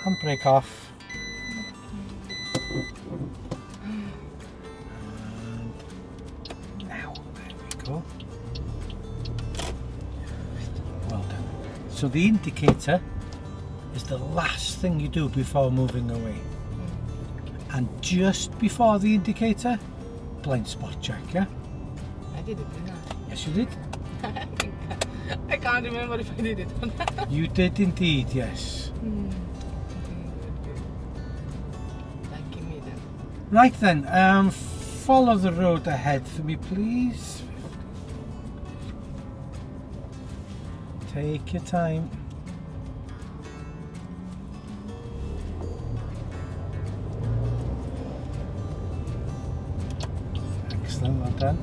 handbrake off. And now, there we go. Well done. So the indicator is the last thing you do before moving away. And just bore the indicator, blind spot check, yeah? I did it, didn't I? Yes, you did. I can't remember if I did it or not. You did indeed, yes. Good. Lucky me then. Right then, follow the road ahead for me, please. Take your time. Excellent, well done.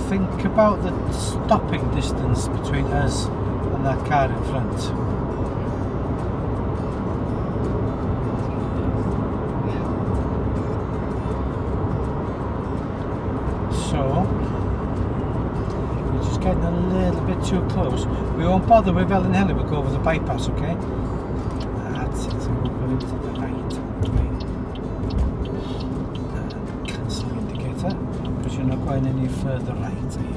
Think about the stopping distance between us and that car in front. So, we're just getting a little bit too close. We won't bother with Ellen Henley, we'll go over the bypass, okay? That's it, over into the right. And cancel the indicator, because you're not going any further right, are you?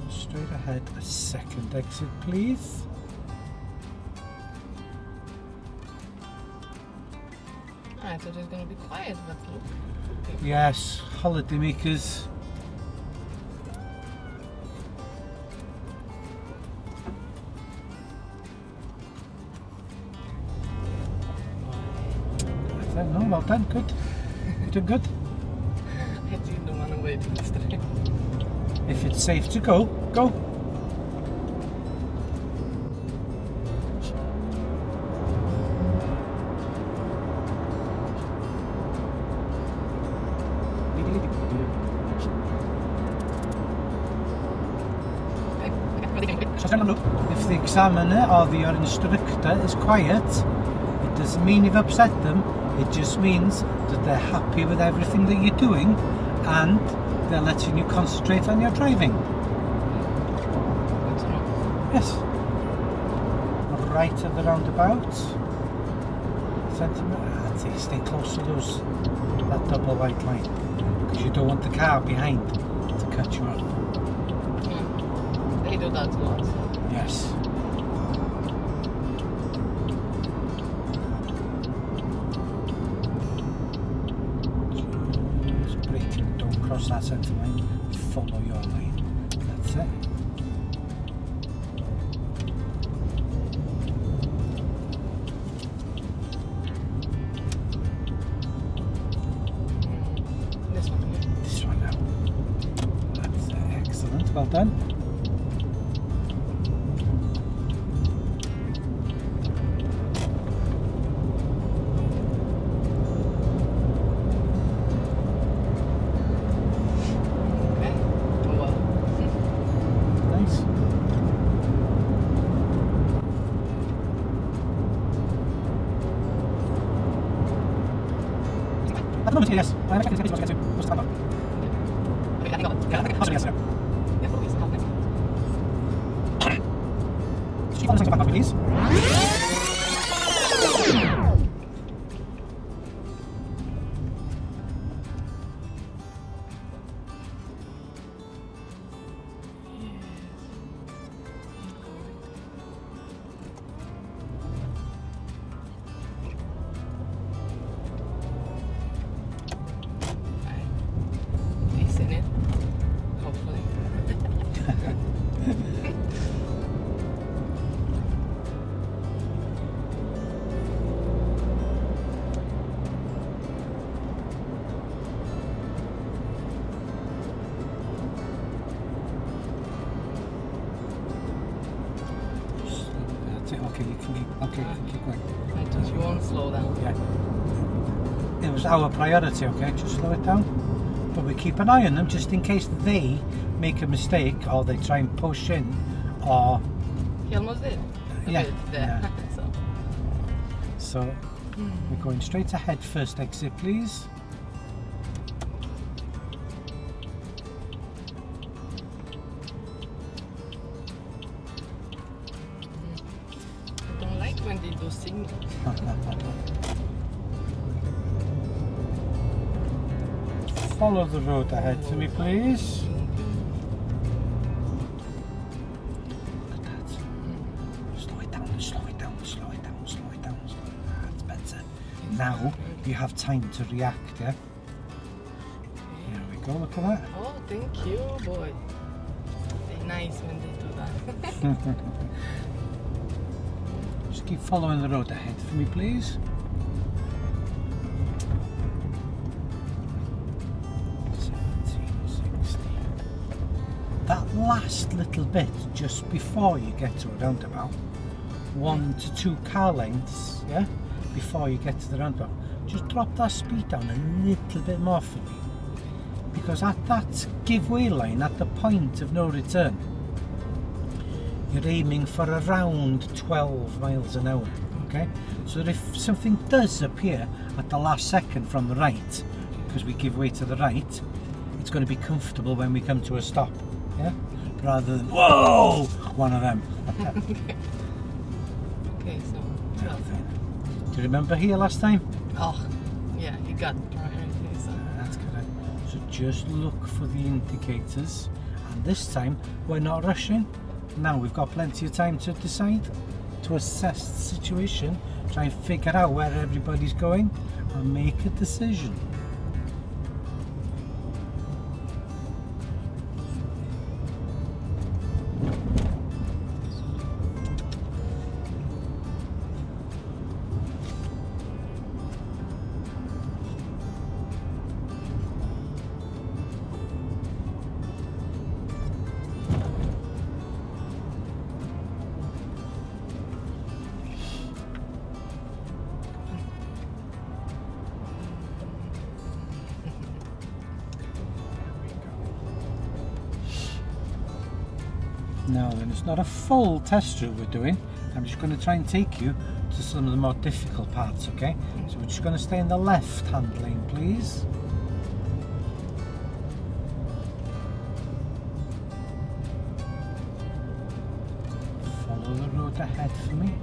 Straight ahead, a second exit, please. I thought it was going to be quiet, but look. Okay. Yes, holiday makers. No, well done, good. You're doing good. I didn't want to wait in this train. If it's safe to go, go. If the examiner or your instructor is quiet, it doesn't mean you've upset them. It just means that they're happy with everything that you're doing and they're letting you concentrate on your driving. Good to know. Yes. Right at the roundabout. Centimetre. Stay close to that double white line because you don't want the car behind to cut you off. They do that a lot. Yes. Just braking, don't cross that centre line, follow your line. That's it. This one. This one now. That's it. Excellent, well done. At the moment, yes. I expect it's going to what's the time? Okay, I got it. Yeah, possibly yes. Yeah, please. Just keep on saying back, please. Isn't it? Hopefully. That's it. Okay, you can keep going. I just you won't slow down. Yeah. It was our priority, okay? Just slow it down. But we keep an eye on them just in case they make a mistake or they try and push in or... He almost did. A Yeah, bit there. yeah. So. So we're going straight ahead, first exit please. see me. Follow the road ahead for me, please. Look at that. Slow it down, slow it down, slow it down, slow it down. That's better. Now you have time to react, yeah? Here we go, look at that. Oh, thank you, boy. They're nice when they do that. Just keep following the road ahead for me, please. 17, 16. That last little bit just before you get to a roundabout, 1 to 2 car lengths, yeah, before you get to the roundabout, just drop that speed down a little bit more for me. Because at that giveaway line, at the point of no return, you're aiming for around 12 miles an hour, okay? So that if something does appear at the last second from the right, because we give way to the right, it's going to be comfortable when we come to a stop, yeah? Rather than, whoa, one of them. Okay, so 12. Do you remember here last time? Oh, yeah, you got it right. So. That's correct. So just look for the indicators, and this time we're not rushing. Now we've got plenty of time to decide, to assess the situation, try and figure out where everybody's going, and make a decision. Now then, it's not a full test route we're doing. I'm just going to try and take you to some of the more difficult parts, okay? So we're just going to stay in the left-hand lane, please. Follow the road ahead for me.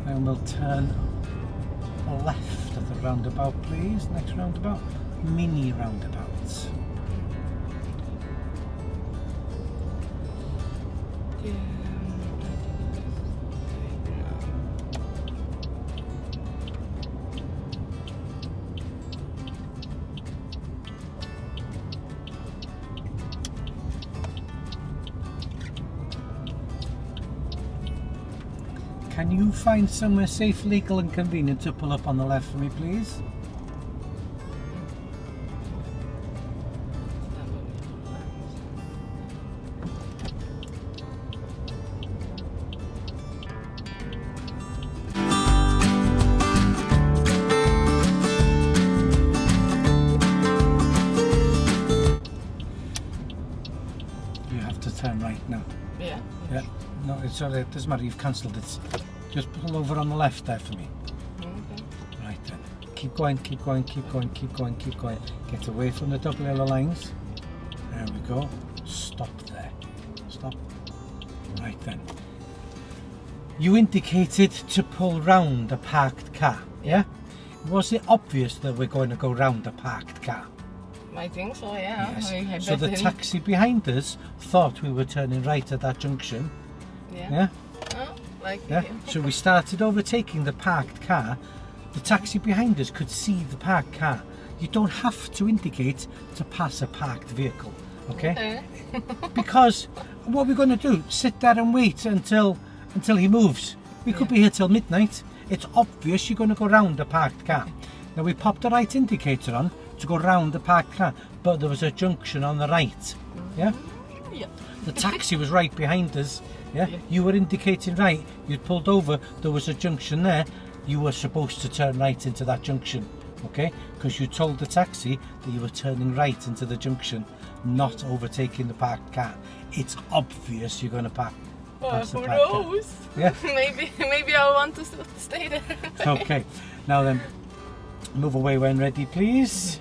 And we'll turn left at the roundabout, please. Next roundabout, mini roundabouts. Can you find somewhere safe, legal and convenient to pull up on the left for me, please? You have to turn right now. Yeah. Yeah. No, it's alright. It doesn't matter. You've cancelled it. Just pull over on the left there for me. Okay. Right then. Keep going, keep going, keep going, keep going, keep going. Get away from the double yellow lines. There we go. Stop there. Stop. Right then. You indicated to pull round a parked car, yeah? Was it obvious that we're going to go round a parked car? I think so, yeah. Yes. I So the bet taxi behind us thought we were turning right at that junction. Yeah. Yeah? Oh, like Yeah. So we started overtaking the parked car. The taxi behind us could see the parked car. You don't have to indicate to pass a parked vehicle, okay? Because what we're going to do, sit there and wait until he moves. We could be here till midnight. It's obvious you're going to go round a parked car. Now we popped the right indicator on to go round the parked car, but there was a junction on the right. Yeah? Yeah. The taxi was right behind us. Yeah? You were indicating right. You'd pulled over. There was a junction there. You were supposed to turn right into that junction. okay? Because you told the taxi that you were turning right into the junction, not overtaking the parked car. It's obvious you're going to park. Who knows? Yeah. maybe I want to stay there. Okay, now then, move away when ready, please.